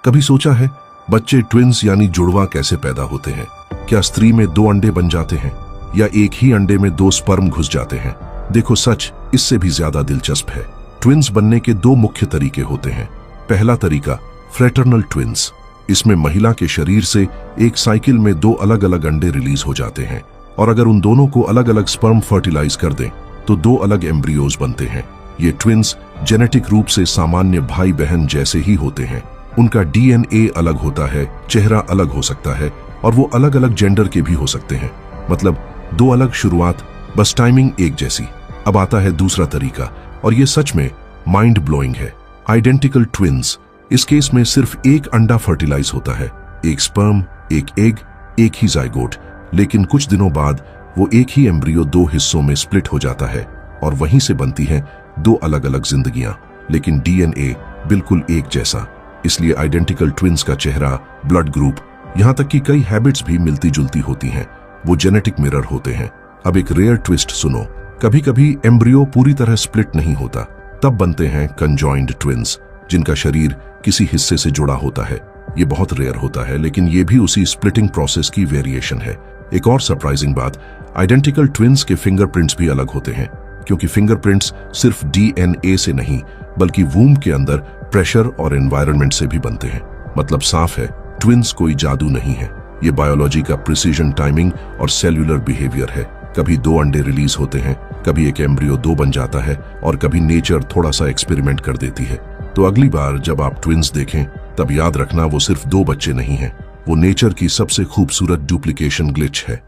कभी सोचा है बच्चे ट्विंस यानी जुड़वा कैसे पैदा होते हैं? क्या स्त्री में 2 अंडे बन जाते हैं या एक ही अंडे में 2 स्पर्म घुस जाते हैं? देखो, सच इससे भी ज्यादा दिलचस्प है। ट्विंस बनने के 2 मुख्य तरीके होते हैं। पहला तरीका फ्रेटर्नल ट्विंस। इसमें महिला के शरीर से एक साइकिल में 2 अलग अलग अंडे रिलीज हो जाते हैं और अगर उन दोनों को अलग अलग स्पर्म फर्टिलाइज कर दें तो 2 अलग एम्ब्रियोज बनते हैं। ये ट्विंस जेनेटिक रूप से सामान्य भाई बहन जैसे ही होते हैं। उनका डीएनए अलग होता है, चेहरा अलग हो सकता है और वो अलग अलग जेंडर के भी हो सकते हैं। मतलब 2 अलग शुरुआत, बस टाइमिंग एक जैसी। अब आता है दूसरा तरीका और ये सच में माइंड ब्लोइंग है। Identical twins. इस केस में सिर्फ एक अंडा फर्टिलाइज होता है, एक स्पर्म, एक एग, एक ही जाइगोट। लेकिन कुछ दिनों बाद वो एक ही एम्ब्रियो 2 हिस्सों में स्प्लिट हो जाता है और वहीं से बनती हैं 2 अलग अलग जिंदगियां, लेकिन डीएनए बिल्कुल एक जैसा। इसलिए आइडेंटिकल ट्विंस का चेहरा, ब्लड ग्रुप, यहां तक कि कई हैबिट्स भी मिलती जुलती होती हैं। वो जेनेटिक मिरर होते हैं। अब एक रेयर ट्विस्ट सुनो। कभी कभी एम्ब्रियो पूरी तरह स्प्लिट नहीं होता, तब बनते हैं कंजॉइंड ट्विंस, जिनका शरीर किसी हिस्से से जुड़ा होता है। ये बहुत रेयर होता है, लेकिन ये भी उसी स्प्लिटिंग प्रोसेस की वेरिएशन है। एक और सरप्राइजिंग बात, आइडेंटिकल ट्विंस के फिंगरप्रिंट्स भी अलग होते हैं, क्योंकि फिंगरप्रिंट्स सिर्फ डीएनए से नहीं बल्कि वूम्ब के अंदर प्रेशर और एनवायरनमेंट से भी बनते हैं। मतलब साफ है, ट्विंस कोई जादू नहीं है। ये बायोलॉजी का प्रिसीजन टाइमिंग और सेल्यूलर बिहेवियर है। कभी 2 अंडे रिलीज होते हैं, कभी एक एम्ब्रियो 2 बन जाता है और कभी नेचर थोड़ा सा एक्सपेरिमेंट कर देती है। तो अगली बार जब आप ट्विंस देखें तब याद रखना वो सिर्फ 2 बच्चे नहीं हैं, वो नेचर की सबसे खूबसूरत डुप्लीकेशन ग्लिच है।